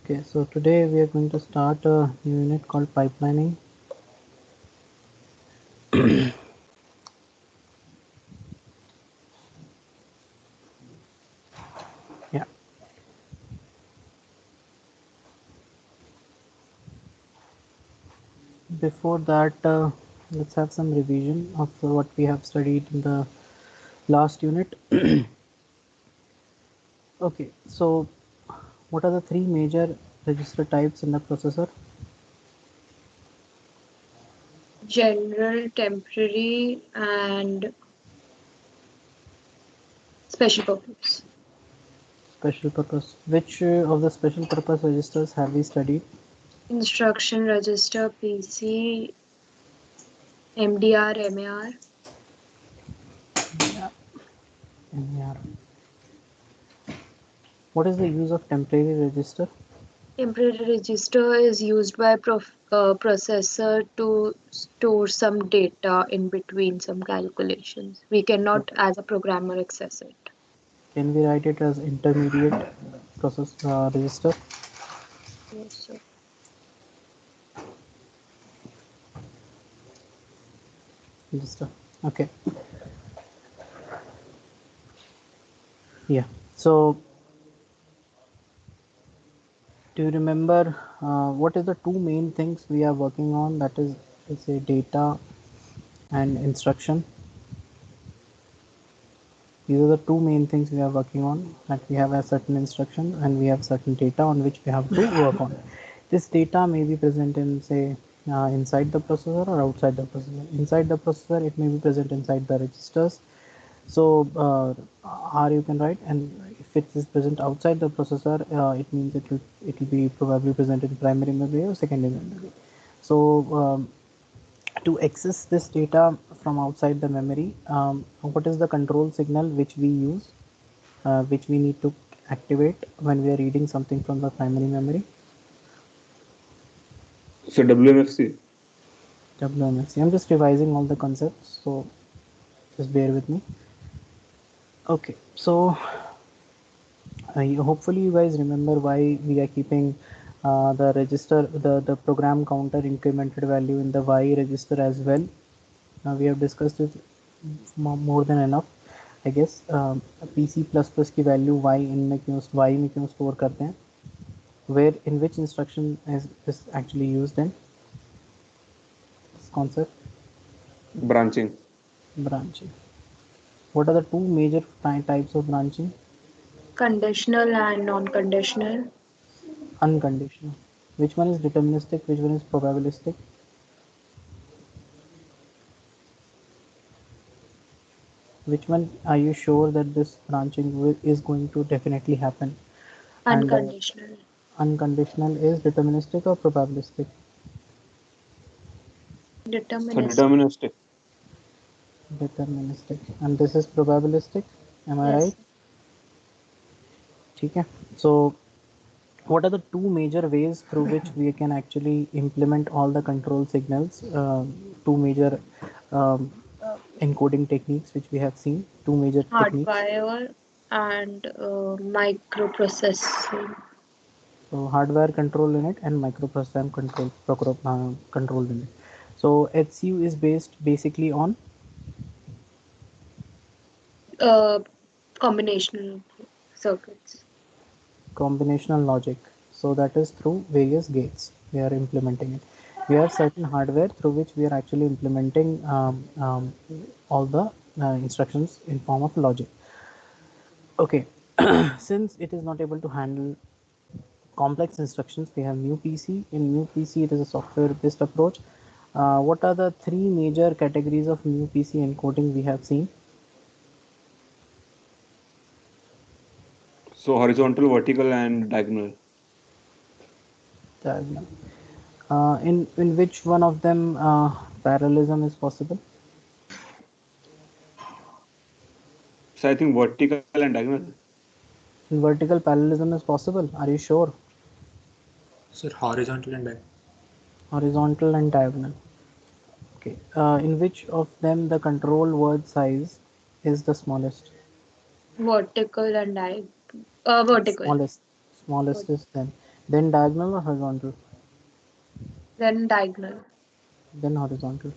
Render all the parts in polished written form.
Okay, so today we are going to start a new unit called pipelining. Yeah. Before that, let's have some revision of what we have studied in the last unit. Okay, so what are the three major register types in the processor? General, temporary, and special purpose. Special purpose. Which of the special purpose registers have we studied? Instruction register, PC, MDR, MAR. Yeah. NAR. What is the use of temporary register? Temporary register is used by processor to store some data in between some calculations. We cannot, Okay. as a programmer, access it. Can we write it as intermediate process register? Yes, sir. Register. Okay. Yeah. So do you remember what is the two main things we are working on? That is, let's say, data and instruction. These are the two main things we are working on. That we have a certain instruction and we have certain data on which we have to work on. This data may be present in, say, inside the processor or outside the processor. Inside the processor, it may be present inside the registers. So R you can write, and if it is present outside the processor, it means it will be probably present in primary memory or secondary memory. So to access this data from outside the memory, what is the control signal which we use, which we need to activate when we are reading something from the primary memory? So WMFC. WMFC. I'm just revising all the concepts, so just bear with me. Okay, so hopefully you guys remember why we are keeping the register, the program counter incremented value in the Y register as well. We have discussed it more than enough, I guess. PC plus plus की value Y में क्यों store करते हैं, where in which instruction is actually used in this concept? Branching. Branching. What are the two major types of branching? Conditional and non-conditional. Unconditional. Which one is deterministic, which one is probabilistic? Which one are you sure that this branching is going to definitely happen? And Unconditional. unconditional is deterministic or probabilistic? So Deterministic. deterministic. Deterministic. And this is probabilistic. Am I right? Yes. Okay. So what are the two major ways through which we can actually implement all the control signals? Two major encoding techniques which we have seen. Two major techniques. Hardwire and microprocessing. So hardware control unit and microprocessor control unit. So HCU is based basically on Uh, Combinational circuits. combinational logic. So that is through various gates we are implementing it. We have certain hardware through which we are actually implementing all the instructions in form of logic. Okay, since it is not able to handle complex instructions, we have new PC. In new PC, it is a software-based approach. What are the three major categories of new PC encoding we have seen? So horizontal, vertical, and diagonal. Diagonal. In which one of them parallelism is possible? So I think vertical and diagonal. In vertical parallelism is possible. Are you sure? Sir, horizontal and diagonal. Horizontal and diagonal. Okay. In which of them the control word size is the smallest? Vertical and vertical. Smallest. Smallest Vert- is then. then diagonal or horizontal, then diagonal. then horizontal.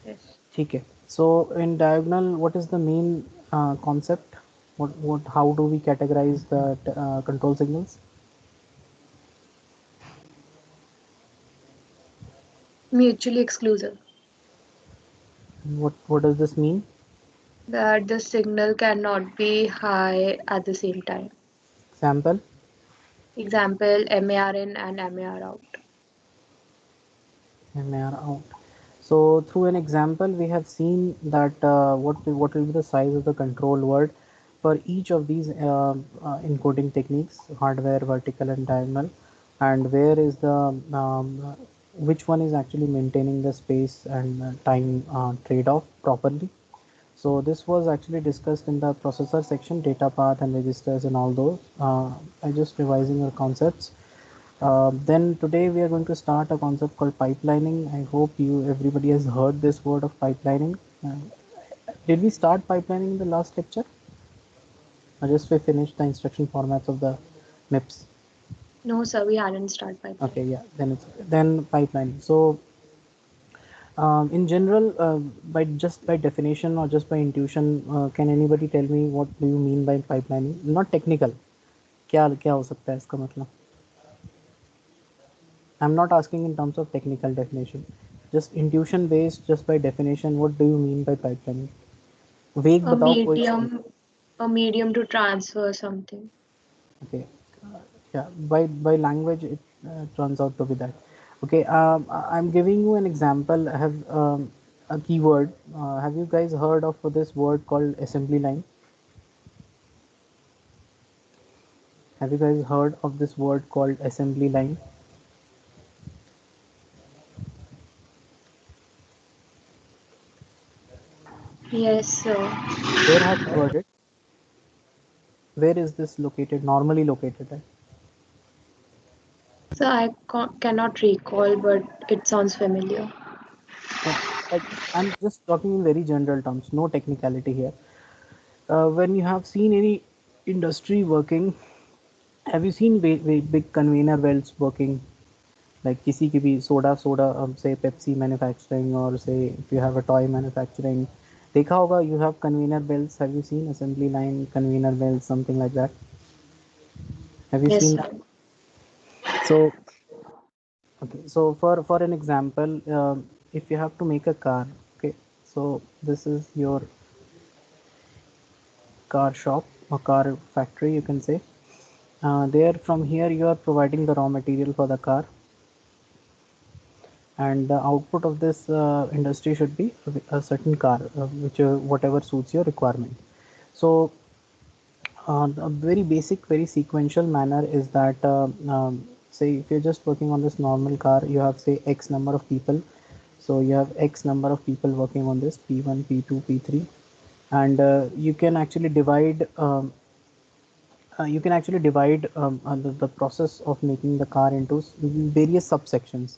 Yes. Okay. So in diagonal, what is the main concept? What how do we categorize the control signals? Mutually exclusive. What does this mean? That the signal cannot be high at the same time. Sample. Example, MAR in and MAR out. And they are out. So through an example, we have seen that what will be the size of the control word for each of these encoding techniques, hardware, vertical, and diagonal, and where is the which one is actually maintaining the space and time trade-off properly. So this was actually discussed in the processor section, data path and registers and all those. I just revising your concepts. Then today we are going to start a concept called pipelining. I hope you everybody has heard this word of pipelining. Did we start pipelining in the last lecture? Or just we finished the instruction formats of the MIPS? No, sir, we hadn't started pipeline. Okay, yeah, then it's then pipelining. So in general, by definition or just by intuition, can anybody tell me what do you mean by pipelining? Not technical. क्या क्या हो सकता है इसका मतलब? I'm not asking in terms of technical definition, just intuition based, just by definition. What do you mean by pipelining? Vague A बताओ कोई सा. medium, a medium to transfer something. Okay, yeah, by language it turns out to be that. Okay, I'm giving you an example. I have a keyword. Have you guys heard of this word called assembly line? Have you guys heard of this word called assembly line? Yes, sir. Where have you heard it? Where is this located? Normally located at? So I cannot recall, but it sounds familiar. No, like I'm just talking in very general terms, no technicality here. When you have seen any industry working, have you seen big conveyor belts working? Like किसी की भी soda say Pepsi manufacturing or say if you have a toy manufacturing, देखा होगा, you have conveyor belts. Have you seen assembly line conveyor belts, something like that? Have you Yes, seen sir. that? So okay, so for an example, if you have to make a car, okay, so this is your car shop or car factory, you can say. There from here you are providing the raw material for the car, and the output of this industry should be a certain car, which whatever suits your requirement. So a very basic, very sequential manner is that say if you're just working on this normal car, you have say X number of people. So you have X number of people working on this P1, P2, P3, and you can actually divide the process of making the car into various subsections.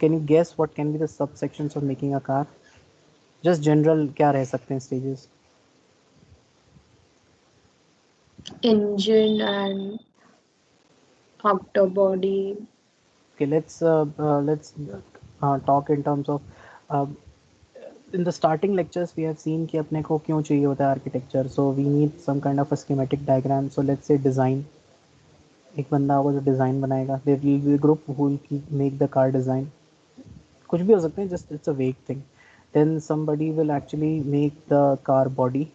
Can you guess what can be the subsections of making a car? Just general क्या रह सकते हैं stages? Engine and outer body. Okay, let's talk in terms of uh, in the starting lectures we have seen कि अपने को क्यों चाहिए होता है architecture. So we need some kind of a schematic diagram. So let's say design. एक बंदा होगा जो डिज़ाइन बनाएगा. There will be a group who will make the car design. कुछ भी हो सकते हैं, just it's a vague thing. Then somebody will actually make the car body,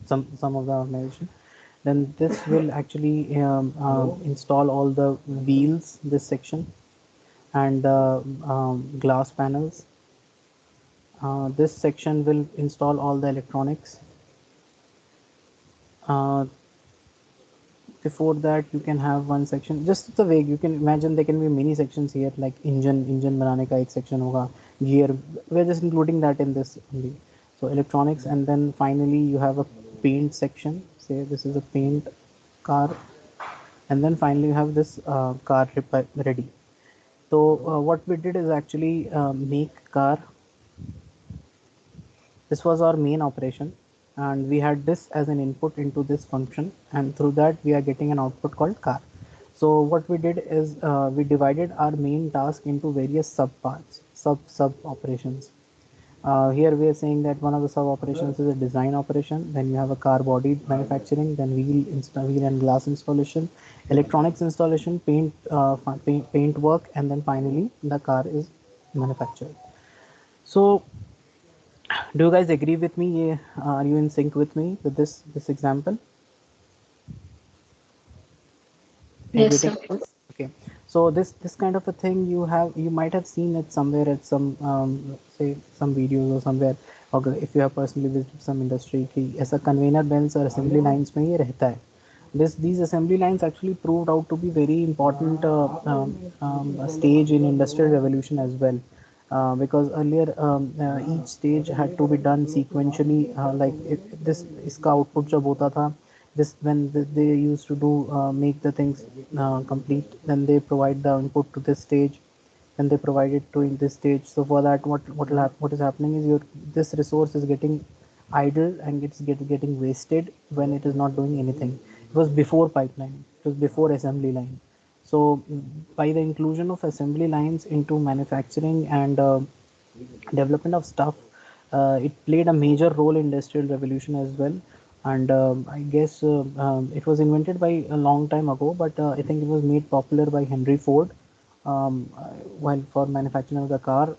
some of the organization. Then this will actually install all the wheels, this section, and the glass panels. This section will install all the electronics. uh, Before that you can have one section, just the way you can imagine there can be many sections here, like engine बनाने का एक section होगा, gear, we're just including that in this only. So electronics, and then finally you have a paint section, say this is a paint car, and then finally you have this car ready. So what we did is actually make car. This was our main operation, and we had this as an input into this function, and through that we are getting an output called car. So what we did is we divided our main task into various sub parts, sub operations. Here we are saying that one of the sub operations is a design operation. Then you have a car body manufacturing, then wheel and glass installation, electronics installation, paint work, and then finally the car is manufactured. So, do you guys agree with me? Are you in sync with me with this example? Are you Yes, getting sir. this? Okay. So this kind of a thing you might have seen it somewhere at some say some videos or somewhere. Okay, if you have personally visited some industry कि ऐसा conveyor belts और assembly lines में ये रहता है. These assembly lines actually proved out to be very important stage in industrial revolution as well. Because earlier each stage had to be done sequentially, like this इसका output जब होता था, this when they used to do make the things complete, then they provide the input to this stage, then they provide it to in this stage. So for that, what is happening is your this resource is getting idle and getting wasted when it is not doing anything. It was before pipeline, it was before assembly line. So by the inclusion of assembly lines into manufacturing and development of stuff, it played a major role in industrial revolution as well. And I guess it was invented by a long time ago, but I think it was made popular by Henry Ford while for manufacturing of the car.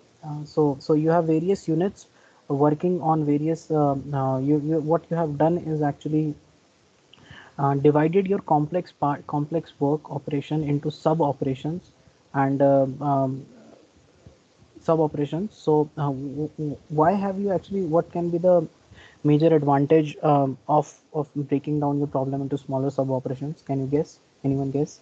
So you have various units working on various. What you have done is actually divided your complex work operation into sub operations and sub operations. So why have you actually, what can be the major advantage of breaking down your problem into smaller sub operations? Can you guess? Anyone guess?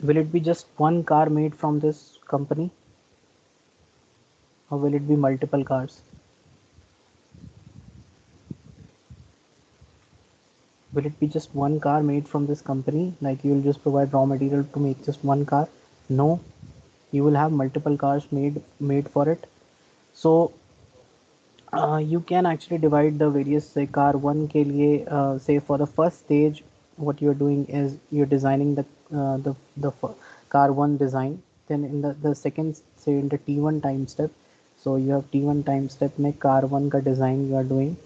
Will it be just one car made from this company, or will it be multiple cars? Will it be just one car made from this company, like you will just provide raw material to make just one car? No, you will have multiple cars made for it. So you can actually divide the various, say car 1 के लिए say for the first stage, what you're doing is you're designing car 1 design. Then in the second, say in the T1 time step, so you have T1 time step में car 1 का design you are doing.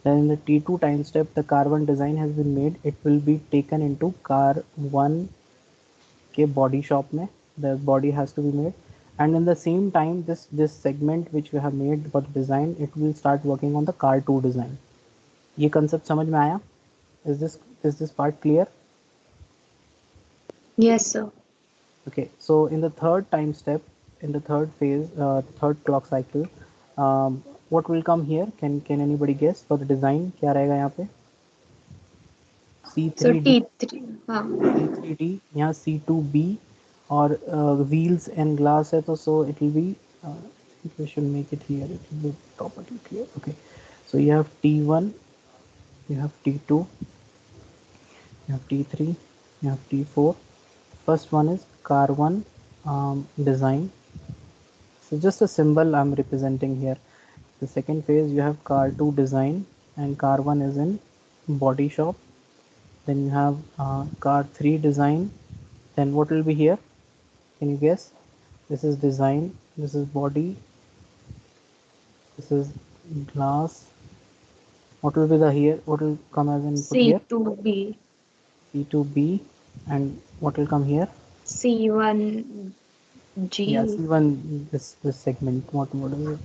Then in the T2 time step, the car 1 design has been made, it will be taken into car 1 के body shop में, the body has to be made. And in the same time, this segment which we have made for the design, it will start working on the car 2 design. ये concept समझ में आया? Is this part clear? Yes, sir. Okay, so in the third time step, in the third phase, third clock cycle, what will come here? Can anybody guess for the design? क्या रहेगा यहाँ पे? So C3D, T3. C3D, यहाँ C2B, और wheels and glass है तो so it will be I think we should make it here, it will be properly clear. Okay, so you have T1, you have T2, you have T3, you have T4. First one is car 1 design. So just a symbol I'm representing here. The second phase, you have car 2 design and car 1 is in body shop. Then you have car 3 design. Then what will be here? Can you guess? This is design, this is body, this is glass. What will be the here? What will come as input here? C2B. C2B, and what will come here? C1G. Yeah, C1, this segment. What is it?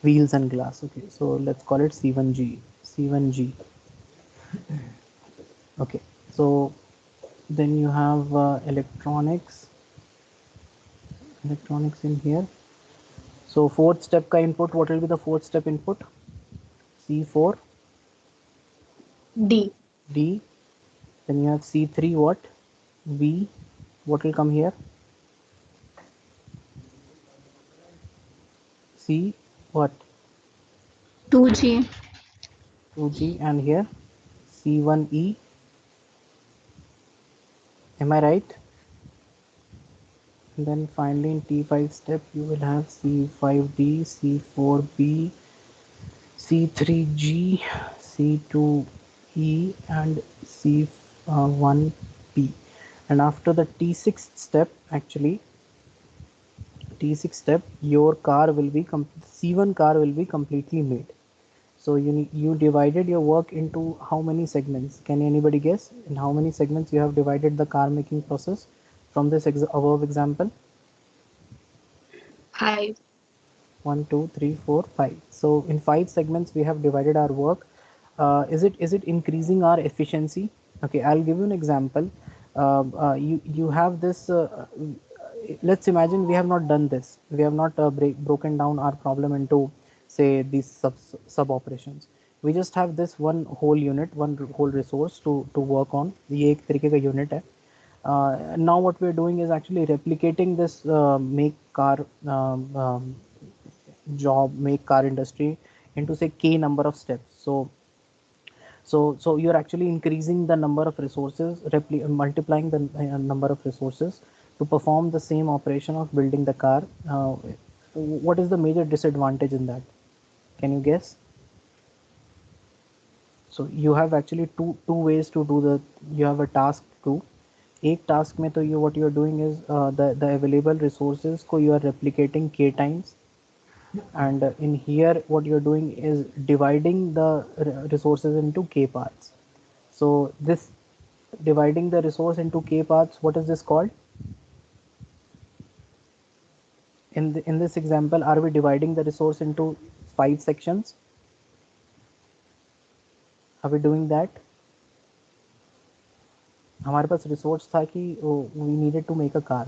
Wheels and glass. Okay, so let's call it C1G. C1G. Okay, so then you have electronics in here. So fourth step ka input, what will be the fourth step input? C4 D. D. Then you have C3 what? B. What will come here? C what? 2G. 2G, and here C1E. Am I right? And then finally in T5 step you will have C5D, C4B, C3G, C2E, E and C1P. And after the T6th step, actually T6 step, your car will be C1 car will be completely made. So you divided your work into how many segments? Can anybody guess in how many segments you have divided the car making process from this above example? 5. 1, 2, 3, 4, 5. So in 5 segments we have divided our work. Is it increasing our efficiency? Okay, I'll give you an example. You have this. Let's imagine we have not done this. We have not broken down our problem into, say, these sub operations. We just have this one whole unit, one whole resource to work on. ये एक तरीके का unit है. Now what we're doing is actually replicating this make car job, make car industry into, say, k number of steps. So you're actually increasing the number of resources, multiplying the number of resources to perform the same operation of building the car. What is the major disadvantage in that? Can you guess? So you have actually two ways to do the. You have a task too. एक task में तो you what you are doing is the available resources को you are replicating k times, and in here what you're doing is dividing the resources into k parts. So this dividing the resource into k parts, what is this called? In this example, are we dividing the resource into 5 sections? Are we doing that? हमारे पास resource था कि we needed to make a car,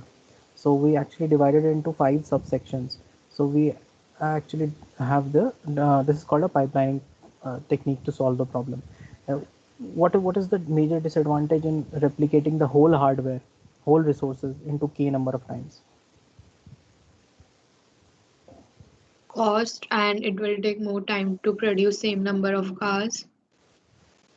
so we actually divided it into 5 subsections. So we actually have the this is called a pipelining technique to solve the problem. What is the major disadvantage in replicating the whole hardware, whole resources into k number of times? Cost, and it will take more time to produce same number of cars.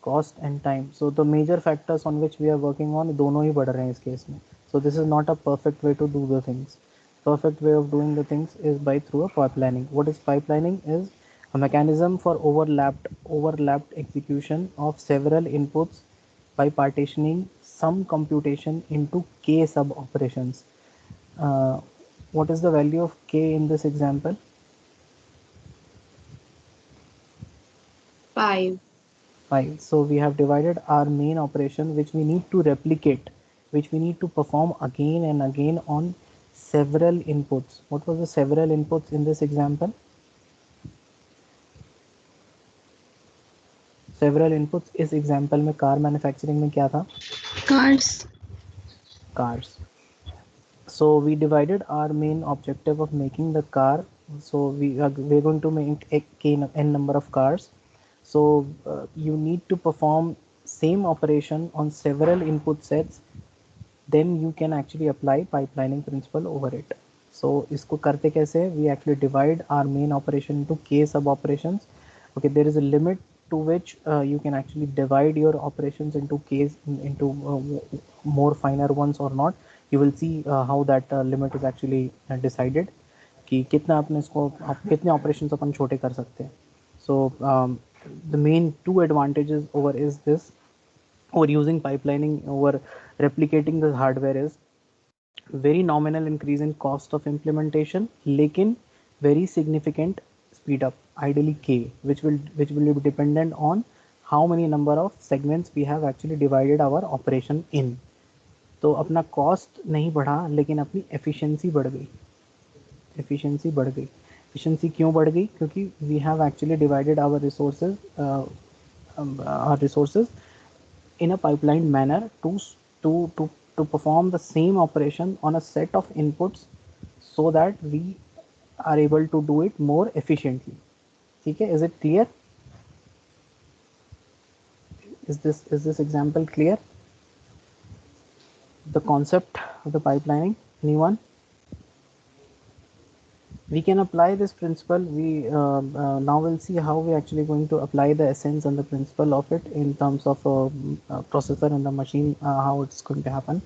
Cost and time. So the major factors on which we are working on दोनों ही बढ़ रहे हैं इस case में. So this is not a perfect way to do the things. Perfect way of doing the things is by through a pipelining. What is pipelining? Is a mechanism for overlapped execution of several inputs by partitioning some computation into k sub operations. What is the value of k in this example? 5. 5. So we have divided our main operation, which we need to replicate, which we need to perform again and again on several inputs. What was the several inputs in this example? Several inputs इस example में car manufacturing में क्या था? Cars. Cars. So we divided our main objective of making the car. So we're going to make n number of cars. So you need to perform same operation on several input sets. Then you can actually apply pipelining principle over it. So इसको करते कैसे? We actually divide our main operation into k sub operations. Okay, there is a limit to which you can actually divide your operations into k's, into more finer ones or not. You will see how that limit is actually decided कि कितना अपने इसको कितने operations अपन छोटे कर सकते हैं. So the main two advantages over is this, or using pipelining over replicating the hardware, is very nominal increase in cost of implementation, लेकिन very significant speed up, ideally k, which will be dependent on how many number of segments we have actually divided our operation in. तो अपना cost नहीं बढ़ा लेकिन अपनी efficiency बढ़ गई. Efficiency बढ़ गई. एफिशिएंसी क्यों बढ़ गई? क्योंकि we have actually divided our resources in a pipeline manner to perform the same operation on a set of inputs, so that we are able to do it more efficiently. ठीक है? Is it clear? Is this example clear? The concept of the pipelining, anyone? We can apply this principle. We now will see how we actually going to apply the essence and the principle of it in terms of processor and the machine, how it's going to happen.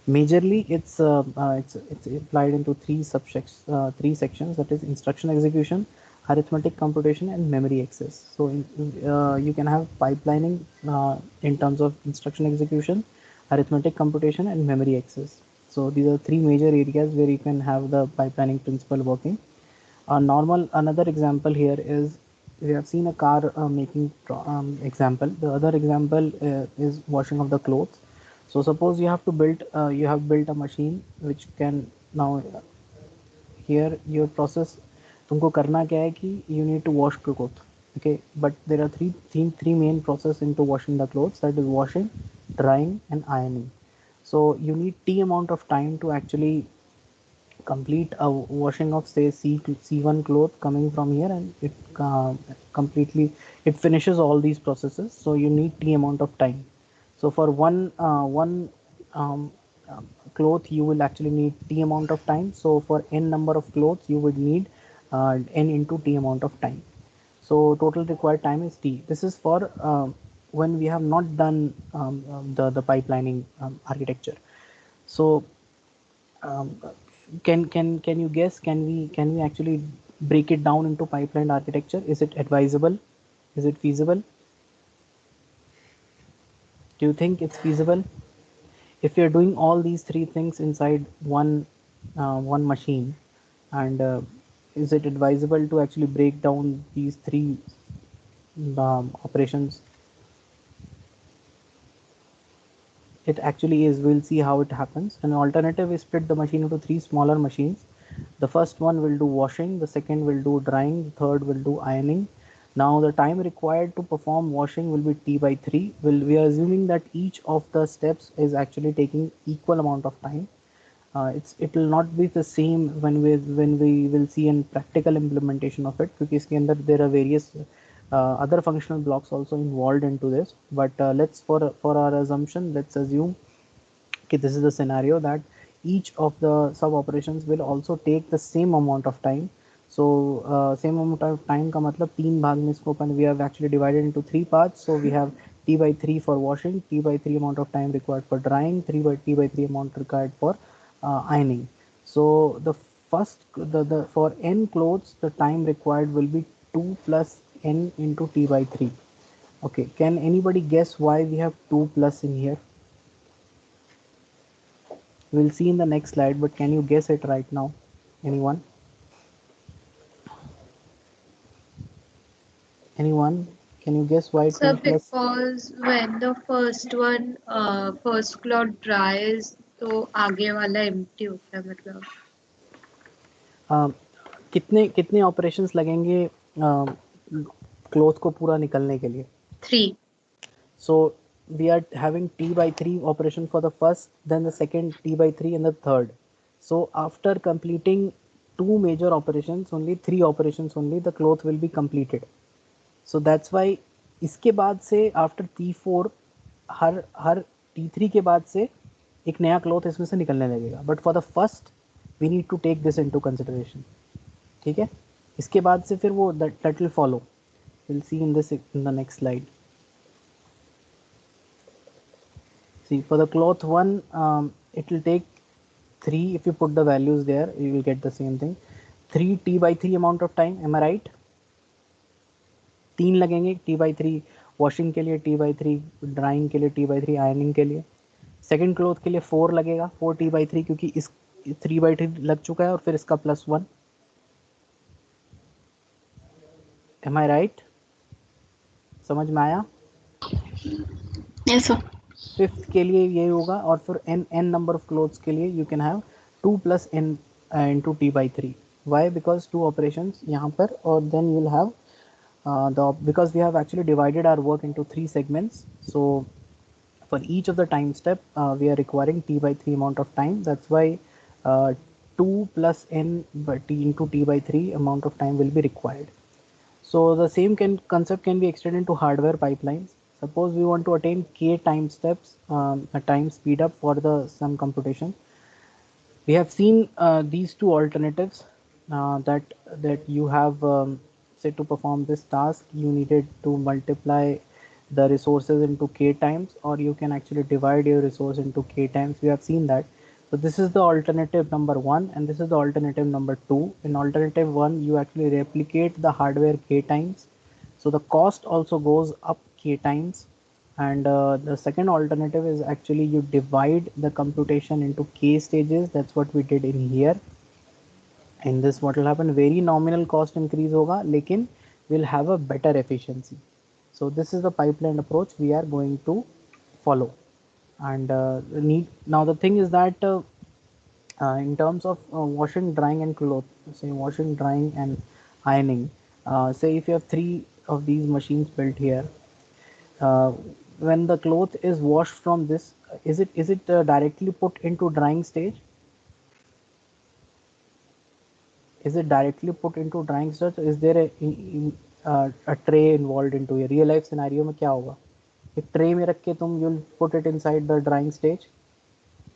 Majorly, it's applied into three sections. That is instruction execution, arithmetic computation, and memory access. So you can have pipelining in terms of instruction execution, arithmetic computation, and memory access. So these are three major areas where you can have the pipelining principle working. Another example here is we have seen a car making example. The other example is washing of the clothes. So suppose you have built a machine which can now here your process तुमको करना क्या है कि you need to wash clothes. Okay, but there are three main process into washing the clothes, that is washing, drying, and ironing. So you need t amount of time to actually complete a washing of say C1 cloth coming from here, and it completely it finishes all these processes. So you need t amount of time. So for one um, cloth you will actually need t amount of time. So for n number of clothes you would need n into t amount of time. So total required time is t. This is for when we have not done the pipelining architecture. So um, can you guess, can we actually break it down into pipeline architecture? Is it advisable? Is it feasible? Do you think it's feasible if you're doing all these three things inside one machine? And is it advisable to actually break down these three operations? It actually is. We'll see how it happens. An alternative is split the machine into three smaller machines. The first one will do washing, the second will do drying, the third will do ironing. Now the time required to perform washing will be t by 3. We are assuming that each of the steps is actually taking equal amount of time. It will not be the same when we will see in practical implementation of it, because इसके अंदर there are various other functional blocks also involved into this. But let's for our assumption, let's assume okay, this is the scenario that each of the sub operations will also take the same amount of time. So same amount of time का मतलब तीन भाग में इसको अपन we have actually divided into three parts. So we have t by 3 for washing, t by 3 amount of time required for drying, t by 3 amount required for ironing. So the first the for n clothes the time required will be 2 plus n into t by 3. Okay, can anybody guess why we have 2 plus in here? We'll see in the next slide, but can you guess it right now? Anyone? Anyone? Can you guess why So 2 plus? because when the first cloud dries, तो आगे वाला empty होता है मतलब. कितने कितने operations लगेंगे cloth को पूरा निकलने के लिए? 3. So we are having t by 3 operation for the first, then the second t by 3, and the third. So after completing two major operations, only three operations only, the cloth will be completed. So that's why इसके बाद से after T4 हर T3 के बाद से एक नया cloth इसमें से निकलने लगेगा. But for the first we need to take this into consideration. ठीक है, इसके बाद से फिर वो that will follow. Will see in this in the next slide. See, for the cloth one, it will take 3. If you put the values there, you will get the same thing. 3 t by 3 amount of time. Am I right? 3 लगेंगे t by 3 washing के लिए, t by 3 drawing के लिए, t by 3 ironing के लिए. Second cloth के लिए 4 लगेगा, 4 t by 3, क्योंकि इस 3 by 3 लग चुका है और फिर इसका +1. Am I right? समझ में आया? Yes, sir. फिफ्थ के लिए ये होगा, और फिर n नंबर ऑफ क्लोथ्स के लिए you can have 2 plus n into t by 3. Why? Because two operations यहाँ पर, और then you'll have because we have actually divided our work into 3 segments. So for each of the time step we are requiring t by 3 amount of time. That's why 2 plus n by t into t by 3 amount of time will be required. So the same concept can be extended to hardware pipelines. Suppose we want to attain k time steps, a time speed up for some computation. We have seen these two alternatives, that you have say to perform this task you needed to multiply the resources into k times, or you can actually divide your resource into k times. We have seen that. So this is the alternative number 1 and this is the alternative number 2. In alternative 1, you actually replicate the hardware k times. So the cost also goes up k times. And the second alternative is actually you divide the computation into k stages. That's what we did in here. In this, what will happen? Very nominal cost increase hoga, lekin we'll have a better efficiency. So this is the pipeline approach we are going to follow. And now the thing is that in terms of washing, drying, and cloth, say washing, drying, and ironing. Say if you have 3 of these machines built here, uh, when the cloth is washed from this, is it directly put into drying stage? Is it directly put into drying stage? Is there a tray involved into a real life scenario? में क्या होगा? एक tray में रख के तुम you'll put it inside the drying stage.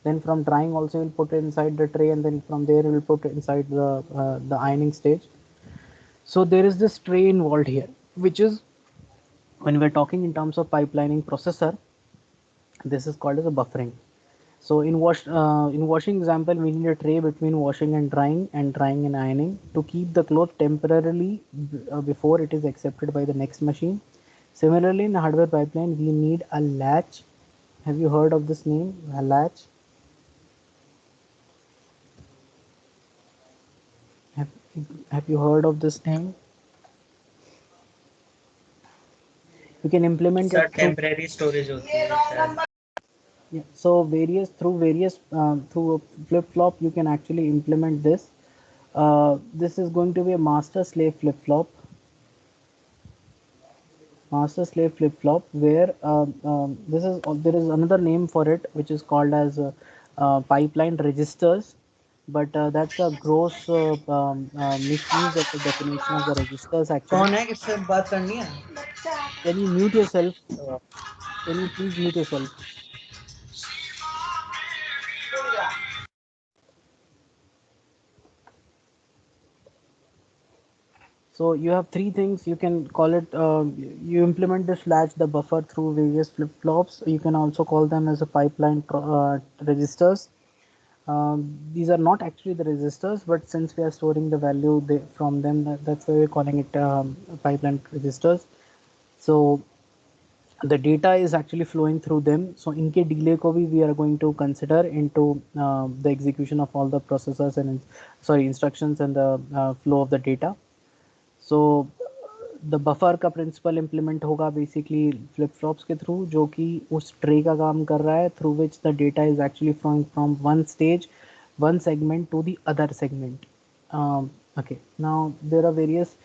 Then from drying also you'll put it inside the tray, and then from there you'll put it inside the ironing stage. So there is this tray involved here, which is, when we're talking in terms of pipelining processor, this is called as a buffering. So in washing example, we need a tray between washing and drying and ironing to keep the cloth temporarily before it is accepted by the next machine. Similarly, in hardware pipeline, we need a latch. Have you heard of this name? A latch. Have, have you heard of this name? You can implement sir it through, temporary storage होती है शायद. yeah, so through a flip flop you can actually implement this. This is going to be a master slave flip flop. Master slave flip flop where this is there is another name for it which is called as pipeline registers, but that's a gross misuse of the definition of the registers actually. कौन है किससे बात करनी है? Can you mute yourself? Can you please mute yourself? So you have 3 things. You can call it, you implement this latch, the buffer, through various flip-flops. You can also call them as a pipeline registers. These are not actually the registers, but since we are storing the value from them, that's why we're calling it pipeline registers. So the data is actually flowing through them. So in case delay ko bhi we are going to consider into the execution of all the processors and instructions and the flow of the data. So the buffer का principle implement होगा basically flip flops के through, जो कि उस tray का काम कर रहा है, through which the data is actually flowing from one segment to the other segment. Okay, now there are various,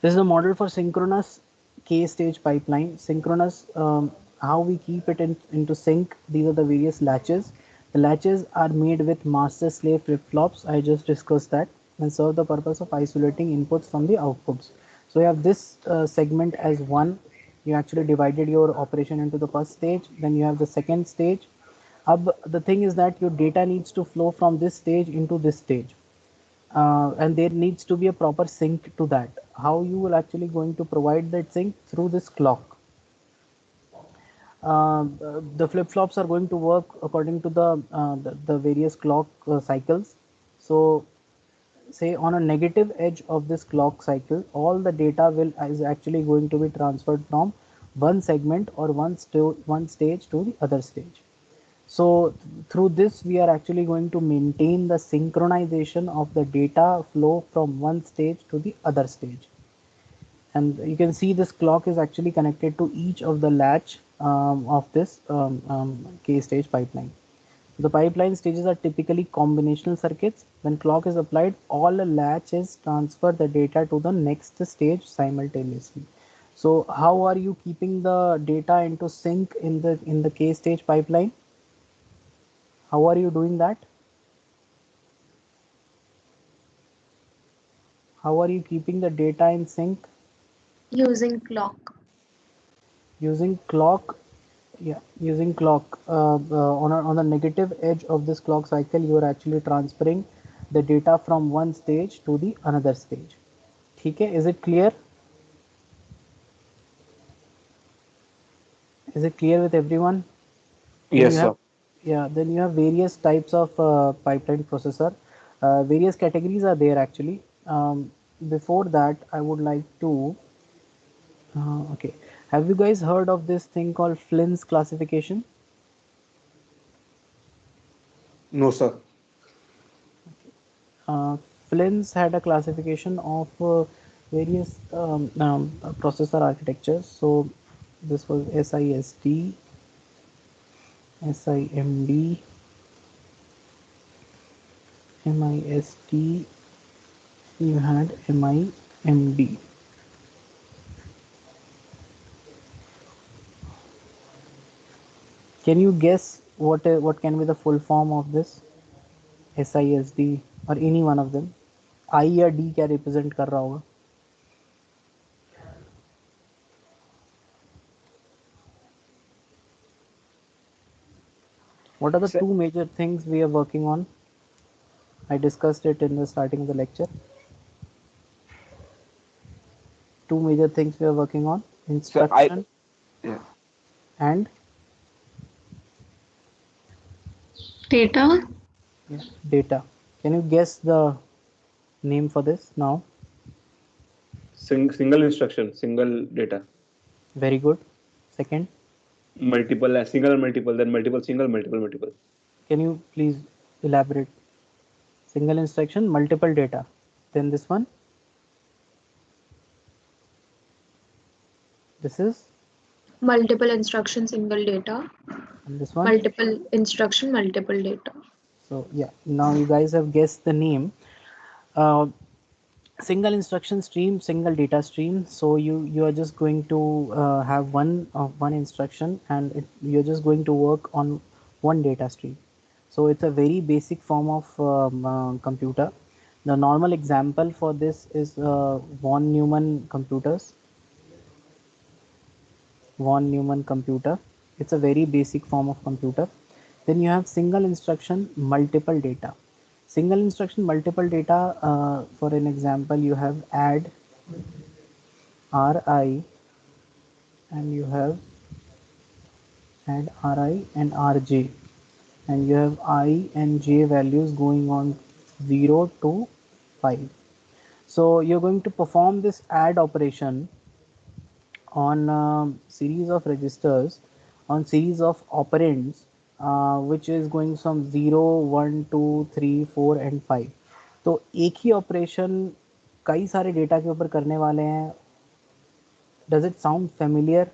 this is a model for synchronous k stage pipeline. Synchronous, how we keep it into sync. These are the various latches. The latches are made with master slave flip flops. I just discussed that, and serve the purpose of isolating inputs from the outputs. So you have this segment as one. You actually divided your operation into the first stage, then you have the second stage. The thing is that your data needs to flow from this stage into this stage, and there needs to be a proper sync to that. How you will actually going to provide that sync? Through this clock. The flip flops are going to work according to the various clock cycles. So say on a negative edge of this clock cycle, all the data is actually going to be transferred from one segment or one stage to the other stage. So through this we are actually going to maintain the synchronization of the data flow from one stage to the other stage. And you can see this clock is actually connected to each of the latch of this k stage pipeline. The pipeline stages are typically combinational circuits. When clock is applied, all latches transfer the data to the next stage simultaneously. So how are you keeping the data into sync in the k stage pipeline? How are you doing that? How are you keeping the data in sync? Using clock. Using clock. Yeah, using clock. On the negative edge of this clock cycle, you are actually transferring the data from one stage to the another stage. Okay, is it clear? Is it clear with everyone? Yes, sir. Yeah, then you have various types of pipeline processor. Various categories are there actually. Before that, I would like to. Okay, have you guys heard of this thing called Flynn's classification? No, sir. Uh, Flynn's had a classification of various processor architectures. So this was SISD, SIMD, MIST. You had MIMD. Can you guess what can be the full form of this SISD or any one of them? I या D क्या represent कर रहा होगा? What are the Sir, two major things we are working on? I discussed it in the starting of the lecture. Two major things we are working on: sir, instruction yeah. and Data. data. Can you guess the name for this now? Single instruction, single data. Very good. Second, Multiple, single and multiple, then multiple, single, multiple, multiple. can you please elaborate? Single instruction, multiple data. Then this one. This is, Multiple instruction, single data. and this one. Multiple instruction, multiple data. So yeah, now you guys have guessed the name. Uh, Single instruction stream, single data stream. So you are just going to have one instruction, and you're just going to work on one data stream. So it's a very basic form of computer. The normal example for this is von Neumann computers. Von Neumann computer. It's a very basic form of computer. Then you have single instruction, multiple data. Single instruction, multiple data. For an example, you have add, RI, and you have add RI and RJ, and you have I and J values going on 0 to 5. So you're going to perform this add operation on series of registers, on series of operands, which is going from 0, 1, 2, 3, 4 and 5. तो एक ही operation कई सारे data के ऊपर करने वाले हैं. Does it sound familiar?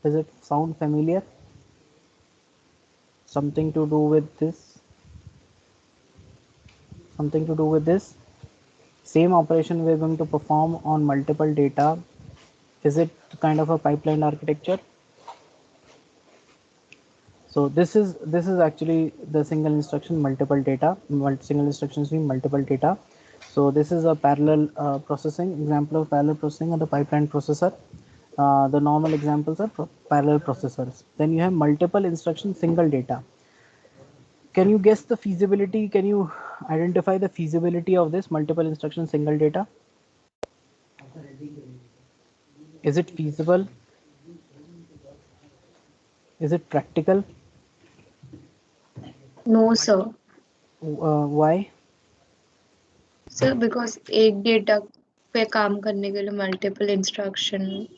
Does it sound familiar? Something to do with this? Something to do with this? Same operation we're going to perform on multiple data. Is it kind of a pipeline architecture? So this is actually the single instruction, multiple data, single instruction stream, multiple data. So this is a parallel processing example of parallel processing on the pipeline processor. The normal examples are parallel processors. Then you have multiple instruction, single data. Can you guess the feasibility? Can you identify the feasibility of this multiple instruction, single data? Is it feasible? Is it practical? No, sir. Why? Sir, because एक data पे काम करने के लिए multiple instruction.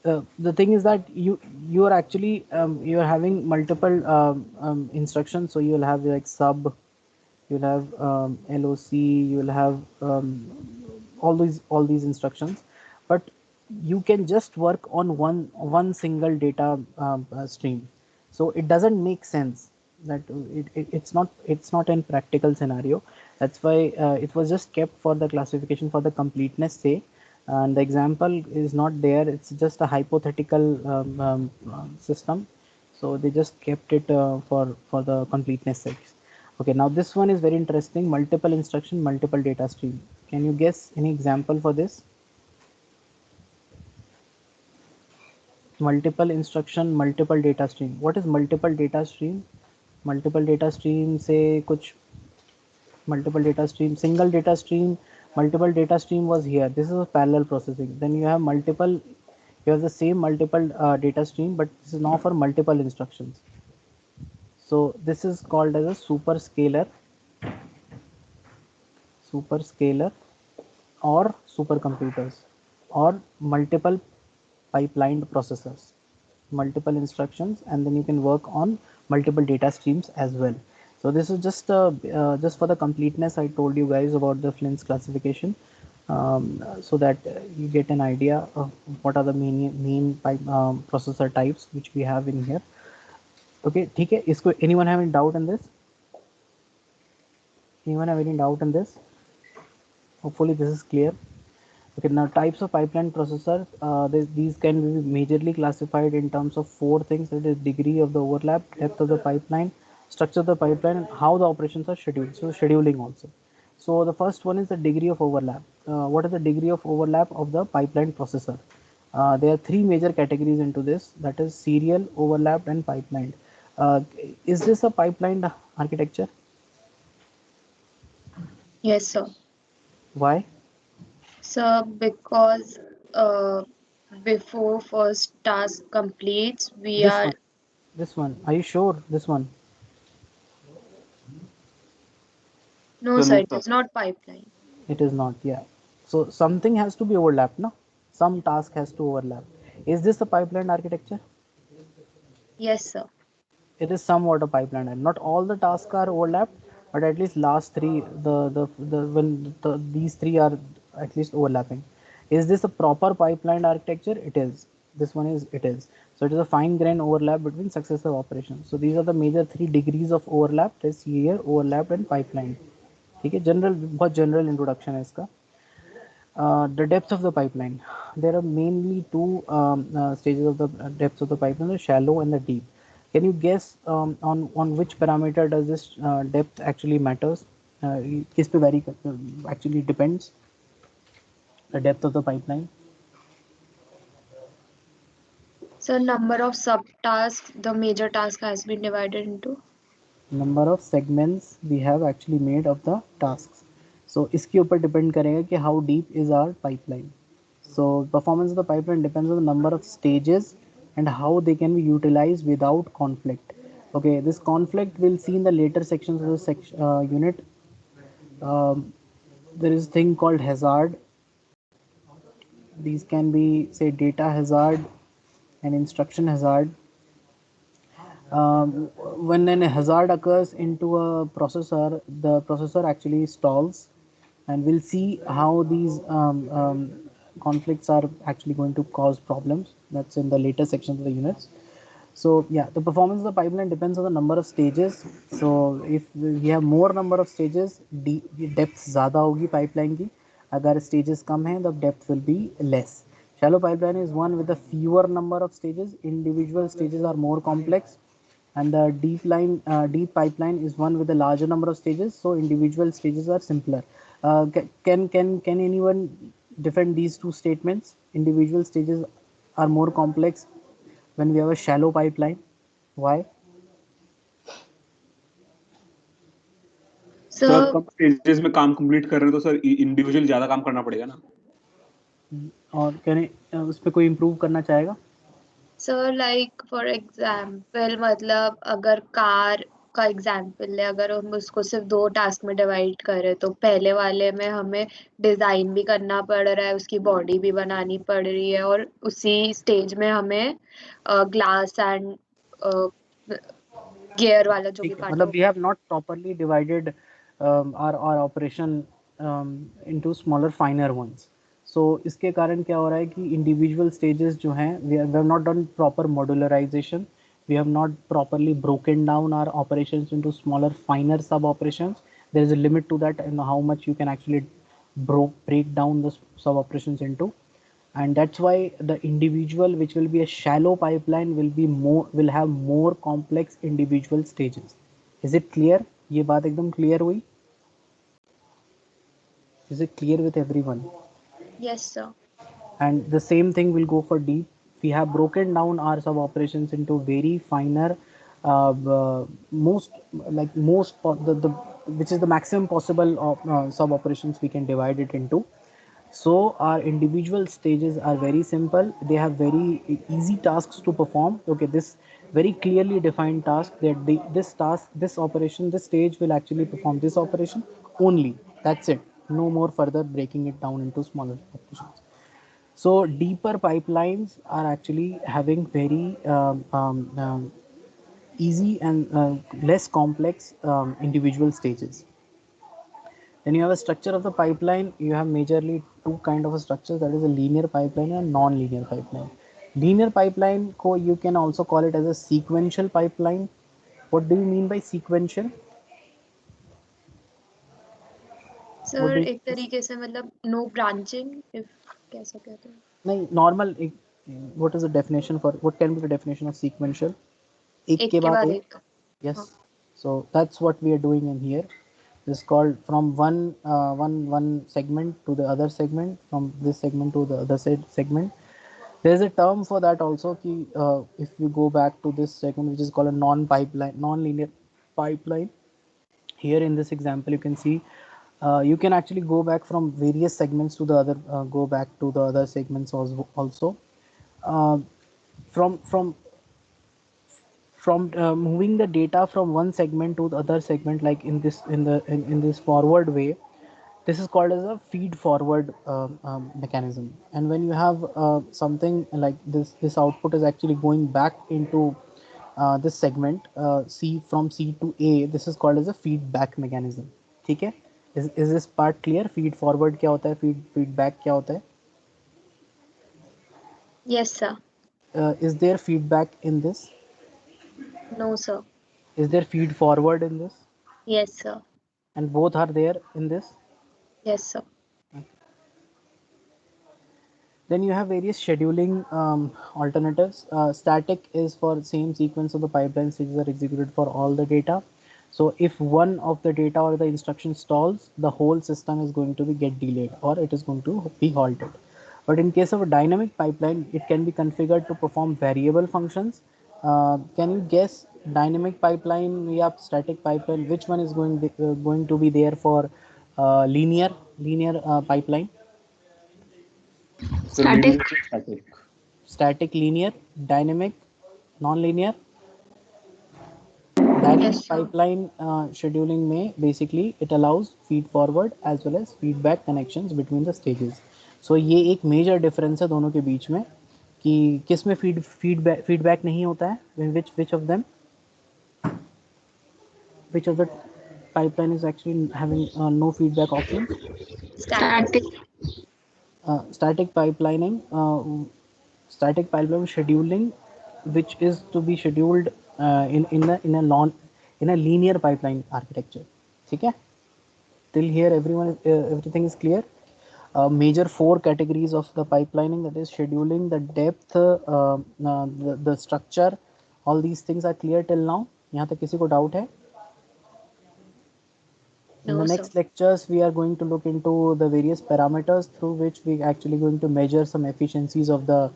The thing is that you are actually you are having multiple instructions. So you will have like sub, you'll have LOC, you'll have all these instructions, but you can just work on one single data stream. So it doesn't make sense that it's not in practical scenario. That's why it was just kept for the classification for the completeness sake, and the example is not there. It's just a hypothetical system, so they just kept it for the completeness sake. Okay, now this one is very interesting: multiple instruction, multiple data stream. Can you guess any example for this? Multiple instruction, multiple data stream. What is multiple data stream? Multiple data stream से कुछ multiple data stream, single data stream, multiple data stream was here. This is a parallel processing. Then you have multiple You have the same multiple data stream, but this is now for multiple instructions. So this is called as a superscalar or supercomputers or multiple pipelined processors, multiple instructions, and then you can work on multiple data streams as well. So this is just for the completeness. I told you guys about the Flynn's classification, so that you get an idea of what are the main processor types which we have in here. Okay, ठीक है. इसको anyone have any doubt in this? Anyone have any doubt in this? Hopefully this is clear. Okay, now types of pipeline processor, these can be majorly classified in terms of four things: that is degree of the overlap, depth of the pipeline, structure of the pipeline, and how the operations are scheduled. So scheduling also. So the first one is the degree of overlap. What is the degree of overlap of the pipeline processor? There are three major categories into this, that is serial, overlapped, and pipelined. Is this a pipelined architecture? Yes, sir. Why? So because uh, before first task completes, we This are one. This one. Are you sure? This one. no, So sir, no, it sir. is not pipeline. It is not, yeah. So something has to be overlapped, no? Some task has to overlap. Is this a pipeline architecture? Yes, sir. It is somewhat a pipeline. Not all the tasks are overlapped, but at least last three, these three are at least overlapping. Is this a proper pipeline architecture? It is. This one is, it is. So it is a fine grained overlap between successive operations. So these are the major three degrees of overlap. This here overlapped and pipeline. ठीक है, general, बहुत general introduction है इसका. The depth of the pipeline. There are mainly two stages of the depths of the pipeline: the shallow and the deep. Can you guess on which parameter does this depth actually matters? किस पे vary actually depends the depth of the pipeline? So number of subtasks the major task has been divided into. Number of segments we have actually made of the tasks. So इसके ऊपर depend करेगा कि how deep is our pipeline. So performance of the pipeline depends on the number of stages and how they can be utilized without conflict. Okay, this conflict we'll see in the later sections of the unit. There is a thing called hazard. These can be, say, data hazard and instruction hazard. When a hazard occurs into a processor, the processor actually stalls, and we'll see how these conflicts are actually going to cause problems. That's in the later sections of the units. So yeah, the performance of the pipeline depends on the number of stages. So if we have more number of stages, depth ज़्यादा होगी pipeline की. अगर stages कम हैं, the depth will be less. Shallow pipeline is one with a fewer number of stages. Individual stages are more complex, and the deep pipeline is one with a larger number of stages, so individual stages are simpler. Can anyone defend these two statements? Individual stages are more complex when we have a shallow pipeline. Why? Sir So come stages में काम complete कर रहे हो तो sir individual ज्यादा काम करना पड़ेगा ना. और उस पर कोई इम्प्रूव करना चाहेगा? सर लाइक फॉर एग्जाम्पल मतलब अगर कार का एग्जाम्पल है, अगर हम उसको सिर्फ दो टास्क में डिवाइड करें तो पहले वाले में हमें डिजाइन भी करना पड़ रहा है, उसकी बॉडी भी बनानी पड़ रही है, और उसी स्टेज में हमें ग्लास एंड गियर वाला जो भी ठीक है, पार्ट मतलब है we have not properly divided our operation into smaller finer ones. So इसके कारण क्या हो रहा है कि individual stages जो हैं, we have not done proper modularization. We have not properly broken down our operations into smaller finer sub operations. There is a limit to that and how much you can actually break down the sub operations into. And that's why the individual, which will be a shallow pipeline, will have more complex individual stages. Is it clear? ये बात एकदम clear हुई? Is it clear with everyone? Yes sir. And the same thing will go for deep. We have broken down our sub operations into very finer, most which is the maximum possible sub operations we can divide it into. So our individual stages are very simple. They have very easy tasks to perform. Okay, this very clearly defined task that this task, this operation, this stage will actually perform this operation only. That's it. No more further breaking it down into smaller operations. So deeper pipelines are actually having very easy and less complex individual stages. Then you have a structure of the pipeline. You have majorly two kind of a structure, that is a linear pipeline and non-linear pipeline. Linear pipeline you can also call it as a sequential pipeline. What do you mean by sequential? What sir do you, एक तरीके से मतलब no branching if कैसा कहते हैं नहीं normal what is the definition for, what can be the definition of sequential? एक एक के के बाद बाद एक. एक Yes. हाँ So that's what we are doing in here. This is called from one segment to the other segment, from this segment to the other segment. There is a term for that also. Ki, if we go back to this segment, which is called a non-pipeline, non-linear pipeline. Here in this example, you can see you can actually go back from various segments to the other, go back to the other segments also. Uh, from moving the data from one segment to the other segment, like in this in this forward way, this is called as a feed forward mechanism. And when you have something like this output is actually going back into this segment, c from c to a, this is called as a feedback mechanism. ठीक है? Is this part clear? Feed forward क्या होता है, feedback क्या होता है? Yes sir Is there feedback in this? No sir Is there feed forward in this? Yes sir And both are there in this. Yes sir Then you have various scheduling alternatives. Static is for same sequence of the pipeline stages are executed for all the data. So if one of the data or the instruction stalls, the whole system is going to be get delayed or it is going to be halted. But in case of a dynamic pipeline, it can be configured to perform variable functions. Can you guess dynamic pipeline or static pipeline? Which one is going to be there for linear pipeline? So Static. linear and static. Static, linear, dynamic, non-linear. Dynamic yes sir pipeline scheduling में basically it allows feed forward as well as feedback connections between the stages. So ये एक major difference है दोनों के बीच में कि किस में feedback नहीं होता है, which of them, which of the pipeline is actually having no feedback options. Static Static. Static pipelining, static pipeline scheduling, which is to be scheduled in a linear pipeline architecture. ठीक है? Till here, everything is clear. Major four categories of the pipelining, that is scheduling, the depth, the structure. All these things are clear till now. यहाँ तक किसी को doubt है? In no the sir next lectures, we are going to look into the various parameters through which we actually going to measure some efficiencies of the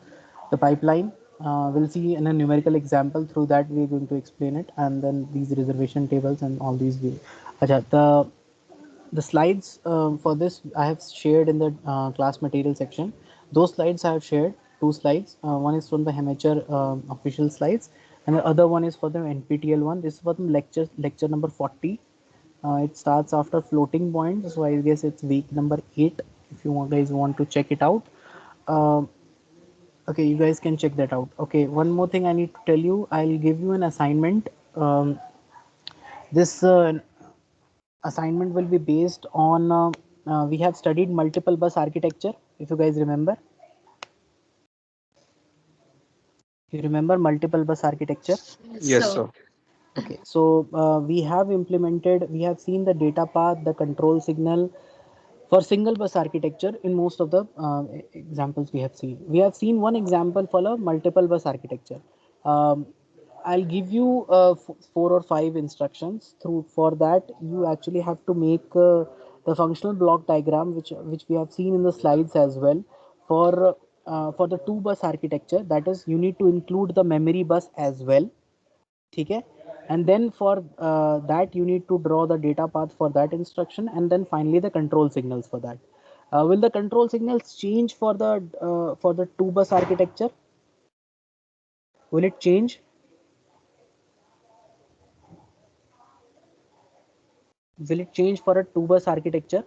pipeline. We'll see in a numerical example. Through that, we're going to explain it, and then these reservation tables and all these. Acha, the slides for this I have shared in the class material section. Those slides I have shared, two slides. One is from the Hemacher official slides, and the other one is for the NPTEL one. This is for the lecture number 40. It starts after floating point, so I guess it's week number 8. If you guys want to check it out, uh, okay, you guys can check that out. Okay, one more thing I need to tell you. I'll give you an assignment. This assignment will be based on we have studied multiple bus architecture. If you guys remember, you remember multiple bus architecture. Yes, sir sir. Okay, so we have seen the data path, the control signal for single bus architecture in most of the examples we have seen. We have seen one example for a multiple bus architecture. Um, I'll give you 4 or 5 instructions. Through for that, you actually have to make the functional block diagram, which we have seen in the slides as well. For the 2 bus architecture, that is, you need to include the memory bus as well. ठीक है? And then for that you need to draw the data path for that instruction, and then finally the control signals for that. Will the control signals change for the 2-bus architecture? Will it change? Will it change for a 2-bus architecture?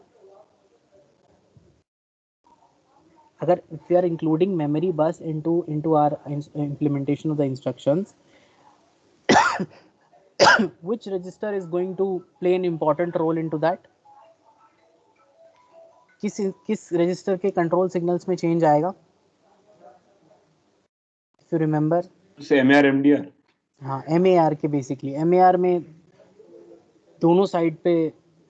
Agar if we are including memory bus into our implementation of the instructions, which register is going to play an important role into that? किस register के control signals में change आएगा? If you remember, से MAR MDR. हाँ MAR के basically MAR में दोनों side पे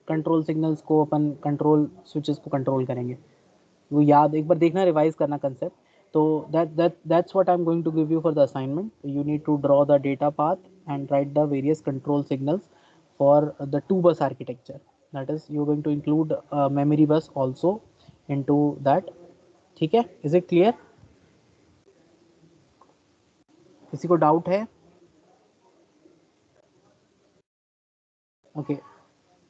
कंट्रोल सिग्नल्स को अपन कंट्रोल स्विचेस को कंट्रोल करेंगे. वो याद एक बार देखना, रिवाइज करना कंसेप्ट. तो that's what I'm going to give you for the assignment. You need to draw the data path and write the various control signals for the 2-bus architecture. That is, you're going to include a memory bus also into that. ठीक है? Is it clear? किसी को doubt है? Okay.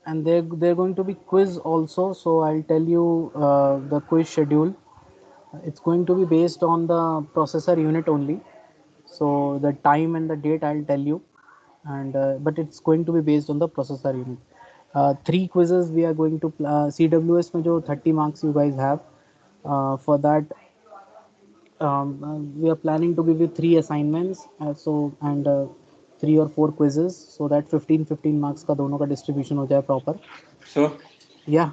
And they're going to be quiz also, so I'll tell you the quiz schedule. It's going to be based on the processor unit only, so the time and the date I'll tell you, and but it's going to be based on the processor unit. 3 quizzes we are going to CWS में जो 30 marks you guys have, for that we are planning to give you 3 assignments, and 3 or 4 quizzes, so that 15 marks का दोनों का distribution हो जाए proper. Sir, Yeah,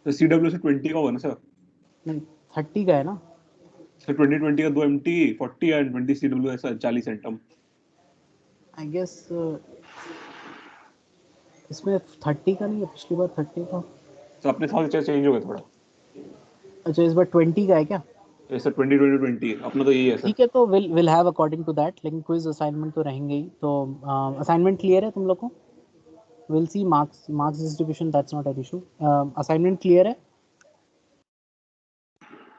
तो CW से 20 का होगा ना सर? नहीं 30 का है ना. सर 20 का 2 MT 40 एंड 20 CW ऐसा 40 सेंटम. I guess इसमें 30 का नहीं है, पिछली बार 30 था. सर अपने साथ चेंज हो गया थोड़ा. अच्छा इस बार 20 का है क्या? सर 20 अपना तो यही है सर. ठीक है, तो will have according to that, लेकिन क्विज असाइनमेंट तो रहेंगे ही. तो असाइनमेंट क्लियर है तुम लोग को? Will see marks distribution, that's not an issue. Assignment clear है?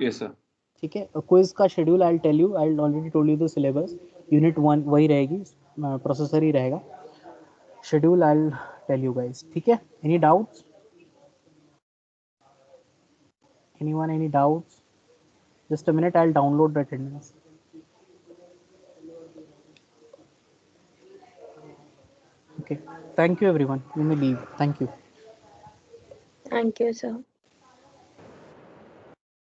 Yes sir. ठीक है. क्विज का schedule I tell you, I already told you the syllabus. Unit 1 वही रहेगी, प्रोसेसर ही रहेगा. Schedule I tell you guys. ठीक है. Any doubts? Anyone, any doubts? Just a minute, I'll download the attendance. Okay. Thank you everyone. You may leave. Thank you. Thank you, sir.